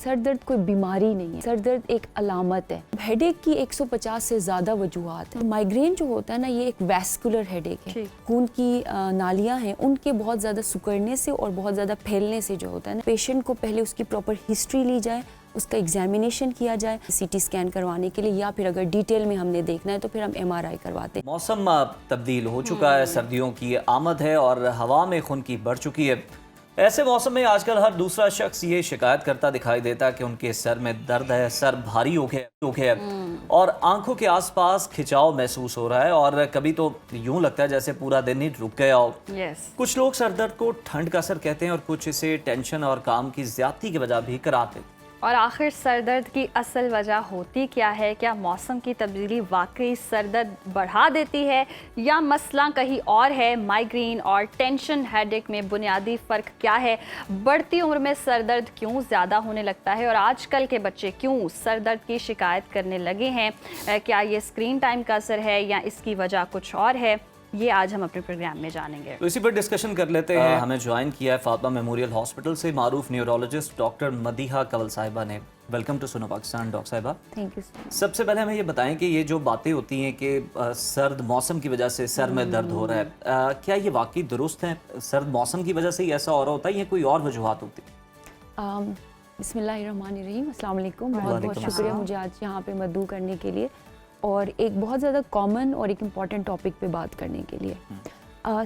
Sir दर्द कोई बीमारी नहीं है, सर दर्द एक अलामत है। हेडेक की 150 से ज़्यादा वजूहात हैं। माइग्रेन जो होता है ना, ये एक वैस्कुलर हेडेक है। खून की नालियाँ हैं, उनके बहुत ज़्यादा सिकुड़ने से और बहुत ज़्यादा फैलने से जो होता है ना, पेशेंट को पहले उसकी प्रॉपर हिस्ट्री ली जाए, उसका एग्जामिनेशन किया जाए सीटी स्कैन करवाने के लिए, या फिर अगर डिटेल में हमने देखना है तो फिर हम MRI करवाते हैं। मौसम तब्दील हो चुका है, सर्दियों की आमद है और हवा में खुनकी बढ़ चुकी है। ऐसे मौसम में आजकल हर दूसरा शख्स ये शिकायत करता दिखाई देता है कि उनके सर में दर्द है, सर भारी हो गया और आंखों के आसपास खिंचाव महसूस हो रहा है और कभी तो यूं लगता है जैसे पूरा दिन ही रुक गया हो। कुछ लोग सर दर्द को ठंड का असर कहते हैं और कुछ इसे टेंशन और काम की ज्यादती की वजह भी करार देते हैं। और आखिर सर दर्द की असल वजह होती क्या है? क्या मौसम की तब्दीली वाकई सर दर्द बढ़ा देती है या मसला कहीं और है? माइग्रेन और टेंशन हेडेक में बुनियादी फ़र्क क्या है? बढ़ती उम्र में सर दर्द क्यों ज़्यादा होने लगता है और आजकल के बच्चे क्यों सर दर्द की शिकायत करने लगे हैं? क्या ये स्क्रीन टाइम का असर है या इसकी वजह कुछ और है? ये आज हम अपने प्रोग्राम में जानेंगे। तो इसी पर डिस्कशन कर लेते हैं। हमें ज्वाइन किया है फातिमा मेमोरियल हॉस्पिटल से मारूफ न्यूरोलॉजिस्ट डॉक्टर मदीहा कंवल साहिबा ने। वेलकम टू सुनो पाकिस्तान डॉक्टर साहिबा। Thank you sir. सबसे पहले हमें ये बताएं कि ये जो बातें होती हैं कि सर्द मौसम की वजह से सर में दर्द हो रहा है, क्या ये वाकई दुरुस्त है? सर्द मौसम की वजह से ही ऐसा हो रहा होता है या कोई और वजूहात होती है? बिस्मिल्लाहिर्रहमानिर्रहीम, अस्सलाम वालेकुम। बहुत बहुत शुक्रिया मुझे आज यहाँ पे मदऊ करने के लिए और एक बहुत ज़्यादा कॉमन और एक इम्पॉर्टेंट टॉपिक पे बात करने के लिए।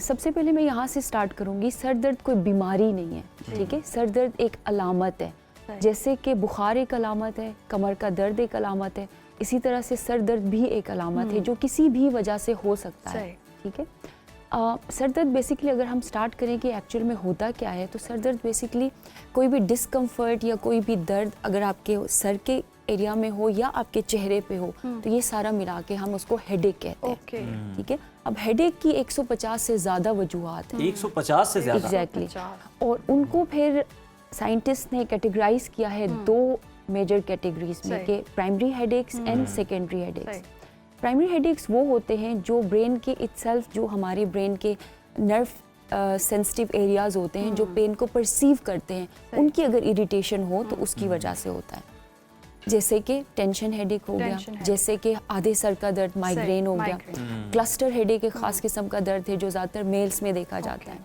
सबसे पहले मैं यहाँ से स्टार्ट करूँगी। सर दर्द कोई बीमारी नहीं है, ठीक है। सर दर्द एक अलामत है। जैसे कि बुखार एक अलामत है, कमर का दर्द एक अलामत है, इसी तरह से सर दर्द भी एक अलामत है जो किसी भी वजह से हो सकता है, ठीक है। सर दर्द बेसिकली अगर हम स्टार्ट करें कि एक्चुअल में होता क्या है, तो सर दर्द बेसिकली कोई भी डिस्कम्फर्ट या कोई भी दर्द अगर आपके सर के एरिया में हो या आपके चेहरे पे हो, तो ये सारा मिला के हम उसको हेडेक कहते हैं, ठीक है। अब हेडेक की 150 से ज़्यादा वजूहात हैं। 150 से ज़्यादा? एग्जैक्टली। और उनको फिर साइंटिस्ट ने कैटेगराइज किया है दो मेजर कैटेगरीज में, कि primary headaches and secondary headaches. Primary headaches वो होते हैं जो ब्रेन के इटसेल्फ, जो हमारे ब्रेन के नर्व सेंसिटिव एरियाज होते हैं जो पेन को परसीव करते हैं, उनकी अगर इरिटेशन हो तो उसकी वजह से होता है। जैसे कि टेंशन हेडेक हो गया, जैसे कि आधे सर का दर्द माइग्रेन हो गया, क्लस्टर हेडेक एक खास किस्म का दर्द है जो ज़्यादातर मेल्स में देखा जाता है।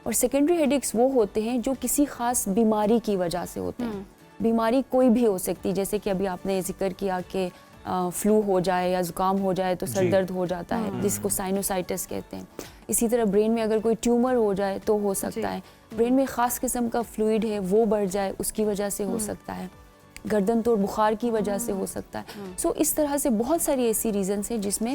और सेकेंडरी हेडेक्स वो होते हैं जो किसी खास बीमारी की वजह से होते हैं। बीमारी कोई भी हो सकती है, जैसे कि अभी आपने जिक्र किया कि फ्लू हो जाए या ज़ुकाम हो जाए तो सर दर्द हो जाता है, जिसको साइनोसाइटिस कहते हैं। इसी तरह ब्रेन में अगर कोई ट्यूमर हो जाए तो हो सकता है। ब्रेन में ख़ास किस्म का फ्लूइड है वो बढ़ जाए, उसकी वजह से हो सकता है। गर्दन तोड़ बुखार की वजह से हो सकता है। सो इस तरह से बहुत सारी ऐसी रीजंस हैं जिसमें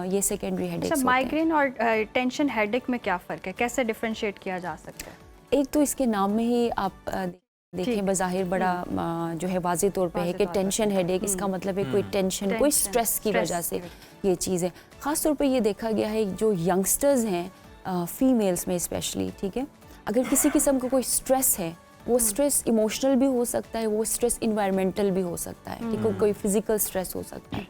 ये सेकेंडरी हेडेक्स होते हैं। माइग्रेन और टेंशन हेडेक में क्या फ़र्क है? कैसे डिफरेंशिएट किया जा सकता है? एक तो इसके नाम में ही आप देखें बज़ाहिर बड़ा जो है वाज़े तौर पे है कि टेंशन हेडेक, इसका मतलब है कोई टेंशन, कोई स्ट्रेस की वजह से ये चीज़ है। ख़ास तौर पे ये देखा गया है जो यंगस्टर्स हैं, फीमेल्स में स्पेशली, ठीक है, अगर किसी किस्म का कोई स्ट्रेस है, वो स्ट्रेस इमोशनल भी हो सकता है, वो स्ट्रेस इन्वायरमेंटल भी हो सकता है, ठीक है, कोई फिजिकल स्ट्रेस हो सकता है।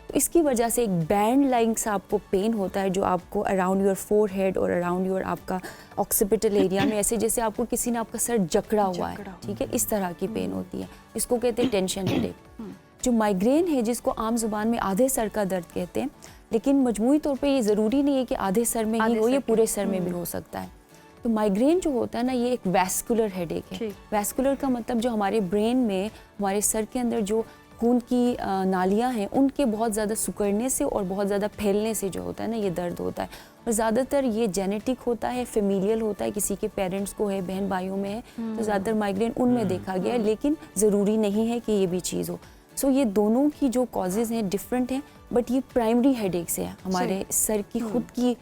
तो इसकी वजह से एक बैंड लाइक सा आपको पेन होता है जो आपको अराउंड योर फोरहेड और अराउंड योर आपका ऑक्सीपिटल एरिया में, ऐसे जैसे आपको किसी ने आपका सर जकड़ा हुआ है, ठीक है, इस तरह की पेन होती है। इसको कहते हैं टेंशन हेडेक। जो माइग्रेन है, जिसको आम जुबान में आधे सर का दर्द कहते हैं, लेकिन मजमूई तौर पर ये ज़रूरी नहीं है कि आधे सर में ही हो, ये पूरे सर में भी हो सकता है। तो माइग्रेन जो होता है ना, ये एक वैस्कुलर हेडेक है। वैस्कुलर का मतलब जो हमारे ब्रेन में, हमारे सर के अंदर जो खून की नालियाँ हैं, उनके बहुत ज़्यादा सिकुड़ने से और बहुत ज़्यादा फैलने से जो होता है ना, ये दर्द होता है। और ज़्यादातर ये जेनेटिक होता है, फेमिलियल होता है, किसी के पेरेंट्स को है, बहन भाइयों में है, तो ज़्यादातर माइग्रेन उनमें देखा गया है, लेकिन ज़रूरी नहीं है कि ये भी चीज़ हो। सो ये दोनों की जो कॉजेज़ हैं डिफरेंट हैं, बट ये प्राइमरी हेडेक्स है, हमारे सर की खुद की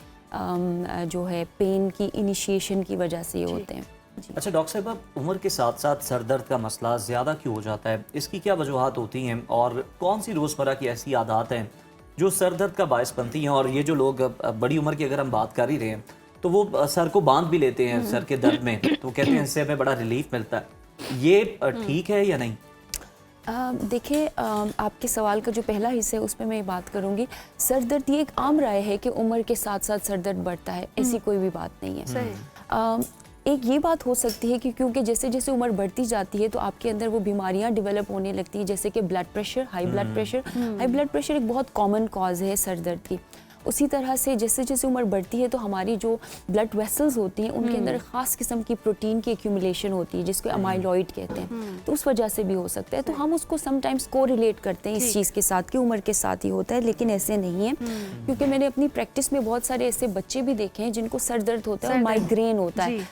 जो है पेन की इनिशिएशन की वजह से ये होते हैं। अच्छा डॉक्टर साहब, उम्र के साथ साथ सर दर्द का मसला ज़्यादा क्यों हो जाता है? इसकी क्या वजूहात होती हैं और कौन सी रोज़मर्रा की ऐसी आदत हैं जो सर दर्द का बायस बनती हैं? और ये जो लोग बड़ी उम्र की अगर हम बात कर ही रहे हैं तो वो सर को बांध भी लेते हैं सर के दर्द में, तो कहते हैं इससे हमें बड़ा रिलीफ मिलता है। ये ठीक है या नहीं? देखिए, आपके सवाल का जो पहला हिस्सा है उस पर मैं बात करूँगी। सर दर्द ये एक आम राय है कि उम्र के साथ साथ सर दर्द बढ़ता है, ऐसी कोई भी बात नहीं है। एक ये बात हो सकती है कि क्योंकि जैसे जैसे उम्र बढ़ती जाती है तो आपके अंदर वो बीमारियां डेवलप होने लगती हैं, जैसे कि blood pressure, high blood pressure. High blood pressure एक बहुत कॉमन कॉज है सर दर्द की। उसी तरह से जैसे जैसे उम्र बढ़ती है तो हमारी जो ब्लड वेसल्स होती हैं उनके अंदर ख़ास किस्म की प्रोटीन की एक्यूमुलेशन होती है जिसको अमाइलॉइड कहते हैं, तो उस वजह से भी हो सकता है। तो हम उसको समटाइम्स को रिलेट करते हैं इस चीज़ के साथ कि उम्र के साथ ही होता है, लेकिन ऐसे नहीं है। क्योंकि मैंने अपनी प्रैक्टिस में बहुत सारे ऐसे बच्चे भी देखे हैं जिनको सर दर्द होता है और माइग्रेन होता है,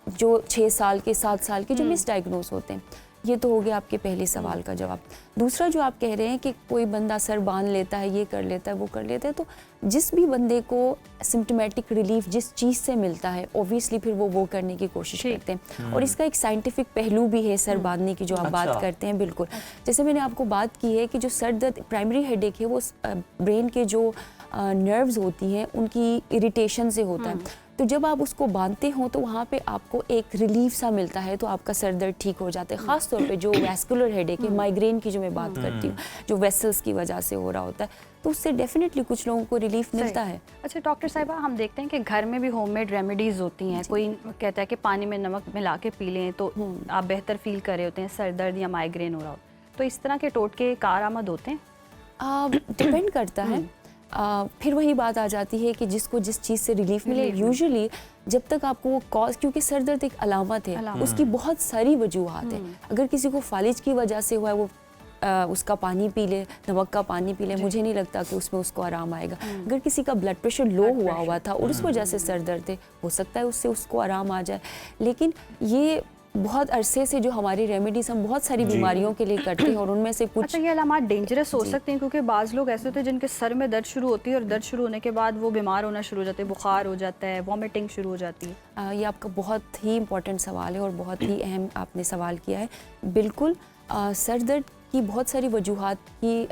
जो 6 साल के 7 साल के जो मिसडायग्नोज होते हैं। ये तो हो गया आपके पहले सवाल का जवाब। दूसरा जो आप कह रहे हैं कि कोई बंदा सर बांध लेता है, ये कर लेता है, वो कर लेता है, तो जिस भी बंदे को सिम्टोमेटिक रिलीफ जिस चीज़ से मिलता है ऑब्वियसली फिर वो करने की कोशिश करते हैं। और इसका एक साइंटिफिक पहलू भी है सर बांधने की जो आप बात करते हैं। बिल्कुल, जैसे मैंने आपको बात की है कि जो सर दर्द प्राइमरी हेडेक है वो ब्रेन के जो नर्व्स होती हैं उनकी इरिटेशन से होता है। तो जब आप उसको बांधते हो तो वहाँ पे आपको एक रिलीफ सा मिलता है, तो आपका सर दर्द ठीक हो जाता है। ख़ास तौर पे जो वैस्कुलर हेडेक है, माइग्रेन की जो मैं बात करती हूँ, जो वेसल्स की वजह से हो रहा होता है, तो उससे डेफिनेटली कुछ लोगों को रिलीफ मिलता है। अच्छा डॉक्टर साहिबा, हम देखते हैं कि घर में भी होममेड रेमेडीज़ होती हैं। कोई कहता है कि पानी में नमक मिला के पी लें तो आप बेहतर फील कर रहे होते हैं, सर दर्द या माइग्रेन हो रहा हो, तो इस तरह के टोटके कारआमद होते हैं? डिपेंड करता है। फिर वही बात आ जाती है कि जिसको जिस चीज़ से रिलीफ मिले। यूजुअली जब तक आपको वो कॉज, क्योंकि सर दर्द एक अलामत है, उसकी बहुत सारी वजूहात है। अगर किसी को फालिज की वजह से हुआ है, वो उसका पानी पी ले, नमक का पानी पी ले, मुझे नहीं लगता कि उसमें उसको आराम आएगा। अगर किसी का ब्लड प्रेशर लो हुआ था और उस वजह से सर दर्द है, हो सकता है उससे उसको आराम आ जाए। लेकिन ये बहुत अरसे से जो हमारी रेमेडीज हम बहुत सारी बीमारियों के लिए करते हैं और उनमें से कुछ। अच्छा, ये अलामत डेंजरस हो सकते हैं क्योंकि बाज़ लोग ऐसे होते हैं जिनके सर में दर्द शुरू होती है और दर्द शुरू होने के बाद वो बीमार होना शुरू हो जाते हैं, बुखार हो जाता है, वॉमिटिंग शुरू हो जाती है। ये आपका बहुत ही इंपॉर्टेंट सवाल है और बहुत ही अहम आपने सवाल किया है। बिल्कुल, सर दर्द की बहुत सारी वजूहात की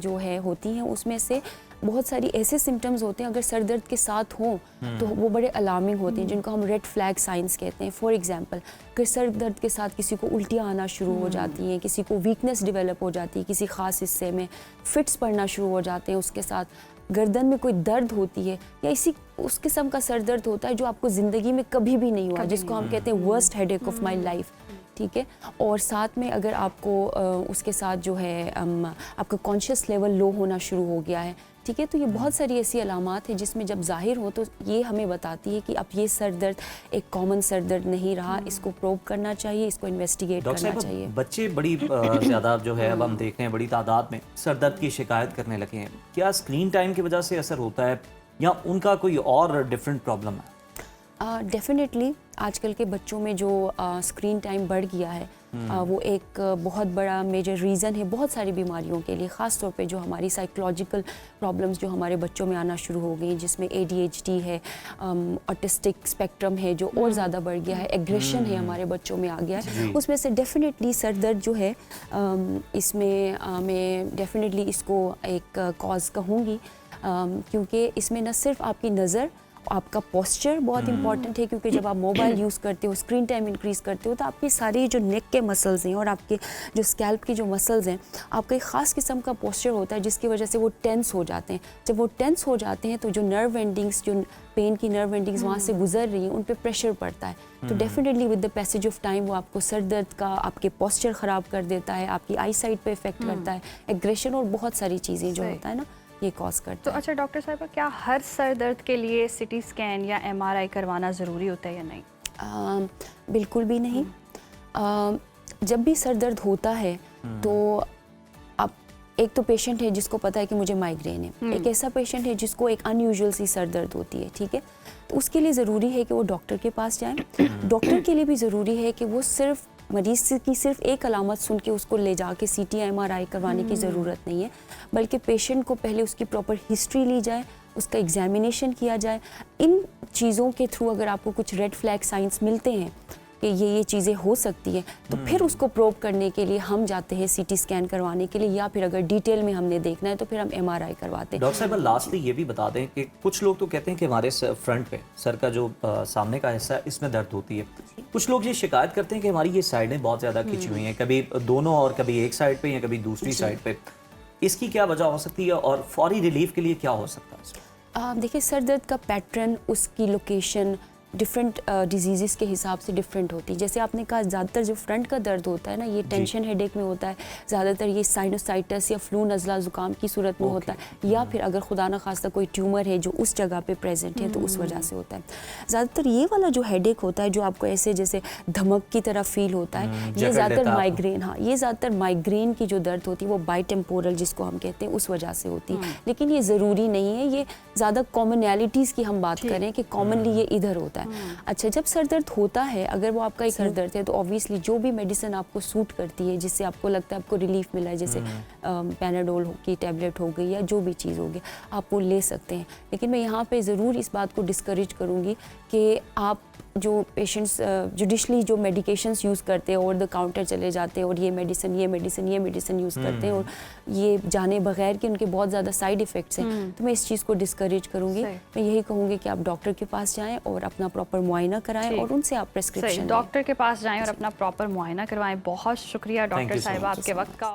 जो है होती हैं, उसमें से बहुत सारी ऐसे सिम्टम्स होते हैं अगर सर दर्द के साथ हों तो वो बड़े अलार्मिंग होते हैं, जिनको हम रेड फ्लैग साइंस कहते हैं। फॉर एग्जांपल, अगर सर दर्द के साथ किसी को उल्टियाँ आना शुरू हो जाती हैं, किसी को वीकनेस डेवलप हो जाती है किसी ख़ास हिस्से में, फिट्स पड़ना शुरू हो जाते हैं, उसके साथ गर्दन में कोई दर्द होती है या इसी उस किस्म का सर दर्द होता है जो आपको ज़िंदगी में कभी भी नहीं हुआ, जिसको हम कहते हैं worst headache of my life, ठीक है। और साथ में अगर आपको उसके साथ जो है आपका कॉन्शियस लेवल लो होना शुरू हो गया है, ठीक है, तो ये बहुत सारी ऐसी अलामात है जिसमें जब जाहिर हो तो ये हमें बताती है कि अब ये सर दर्द एक कॉमन सर दर्द नहीं रहा, इसको प्रोब करना चाहिए, इसको इन्वेस्टिगेट करना चाहिए। बच्चे बड़ी ज़्यादा जो है अब हम देख रहे हैं बड़ी तादाद में सर दर्द की शिकायत करने लगे हैं। क्या स्क्रीन टाइम की वजह से असर होता है या उनका कोई और डिफरेंट प्रॉब्लम है? डेफिनेटली आजकल के बच्चों में जो स्क्रीन टाइम बढ़ गया है वो एक बहुत बड़ा मेजर रीज़न है बहुत सारी बीमारियों के लिए, ख़ास तौर पे जो हमारी साइकोलॉजिकल प्रॉब्लम्स जो हमारे बच्चों में आना शुरू हो गई, जिसमें ADHD है, ऑटिस्टिक स्पेक्ट्रम है जो और ज़्यादा बढ़ गया है, एग्रेशन है हमारे बच्चों में आ गया है। उसमें से डेफिनेटली सर दर्द जो है इसमें मैं डेफिनेटली इसको एक कॉज कहूँगी, क्योंकि इसमें न सिर्फ आपकी नज़र, आपका पोस्चर बहुत इंपॉर्टेंट है, क्योंकि जब आप मोबाइल यूज़ करते हो, स्क्रीन टाइम इंक्रीज़ करते हो, तो आपकी सारी जो नेक के मसल्स हैं और आपके जो स्कैल्प की जो मसल्स हैं, आपका एक ख़ास किस्म का पोस्चर होता है जिसकी वजह से वो टेंस हो जाते हैं। जब वो टेंस हो जाते हैं तो जो नर्व एंडिंग्स, जो पेन की नर्व एंडिंग्स वहाँ से गुजर रही हैं, उन पर प्रेशर पड़ता है। तो definitely with the passage of time वो आपको सर दर्द का, आपके पोस्चर ख़राब कर देता है, आपकी आई साइट पर इफेक्ट करता है, एग्रेशन और बहुत सारी चीज़ें जो होता है ना ये कॉज करता तो है। अच्छा डॉक्टर साहिबा, क्या हर सर दर्द के लिए CT स्कैन या MRI करवाना ज़रूरी होता है या नहीं? बिल्कुल भी नहीं। जब भी सर दर्द होता है तो अब एक तो पेशेंट है जिसको पता है कि मुझे माइग्रेन है, एक ऐसा पेशेंट है जिसको एक अनयूजुअल सी सर दर्द होती है, ठीक है, तो उसके लिए ज़रूरी है कि वो डॉक्टर के पास जाएं। डॉक्टर के लिए भी ज़रूरी है कि वो सिर्फ मरीज़ की सिर्फ एक अलामत सुन के उसको ले जाके CT या MRI करवाने की ज़रूरत नहीं है, बल्कि पेशेंट को पहले उसकी प्रॉपर हिस्ट्री ली जाए, उसका एग्जामिनेशन किया जाए। इन चीज़ों के थ्रू अगर आपको कुछ रेड फ्लैग साइंस मिलते हैं कि ये चीज़ें हो सकती हैं, तो फिर उसको प्रोब करने के लिए हम जाते हैं CT स्कैन करवाने के लिए, या फिर अगर डिटेल में हमने देखना है तो फिर हम MRI करवाते हैं। डॉक्टर साहब, लास्टली ये भी बता दें कि कुछ लोग तो कहते हैं कि हमारे फ्रंट पे, सर का जो सामने का हिस्सा है, इसमें दर्द होती है। कुछ लोग ये शिकायत करते हैं कि हमारी ये साइडें बहुत ज़्यादा खिंची हुई हैं, कभी दोनों और कभी एक साइड पे या कभी दूसरी साइड पे। इसकी क्या वजह हो सकती है और फौरी रिलीफ के लिए क्या हो सकता है? देखिए, सर दर्द का पैटर्न, उसकी लोकेशन, डिफरेंट डिजीज़ के हिसाब से डिफरेंट होती है। जैसे आपने कहा ज़्यादातर जो फ्रंट का दर्द होता है ना, ये टेंशन हेडेक में होता है ज़्यादातर, ये साइनोसाइटिस या फ्लू नज़ला ज़ुकाम की सूरत में होता है, या फिर अगर खुदा न खास्ता कोई ट्यूमर है जो उस जगह पे प्रेजेंट है तो उस वजह से होता है। ज़्यादातर ये वाला जो हेडेक होता है जो आपको ऐसे जैसे धमक की तरह फील होता है, ये ज़्यादातर माइग्रेन, हाँ ये ज़्यादातर माइग्रेन की जो दर्द होती है वो बाइटेम्पोरल जिसको हम कहते हैं उस वजह से होती है। लेकिन ये ज़रूरी नहीं है, ये ज़्यादा कॉमनैलिटीज़ की हम बात करें कि कॉमनली ये इधर होता है। अच्छा, जब सर दर्द होता है, अगर वो आपका एक सर दर्द है तो ऑब्वियसली जो भी मेडिसिन आपको सूट करती है, जिससे आपको लगता है आपको रिलीफ मिला है, जैसे पैनाडोल की टैबलेट हो गई या जो भी चीज़ होगी, आप वो ले सकते हैं। लेकिन मैं यहाँ पे ज़रूर इस बात को डिस्करेज करूँगी कि आप जो पेशेंट्स जुडिशली जो मेडिकेशंस यूज़ करते हैं, ओवर द काउंटर चले जाते हैं और ये मेडिसिन यूज़ करते हैं और ये जाने बगैर कि उनके बहुत ज़्यादा साइड इफ़ेक्ट्स हैं, तो मैं इस चीज़ को डिस्करेज करूँगी। मैं यही कहूँगी कि आप डॉक्टर के पास जाएं और अपना प्रॉपर मुआयना कराएं और उनसे आप प्रेस्क्रिप्शन डॉक्टर के पास जाएं और अपना प्रॉपर मुआयना करवाएं। बहुत शुक्रिया डॉक्टर साहिबा आपके वक्त का।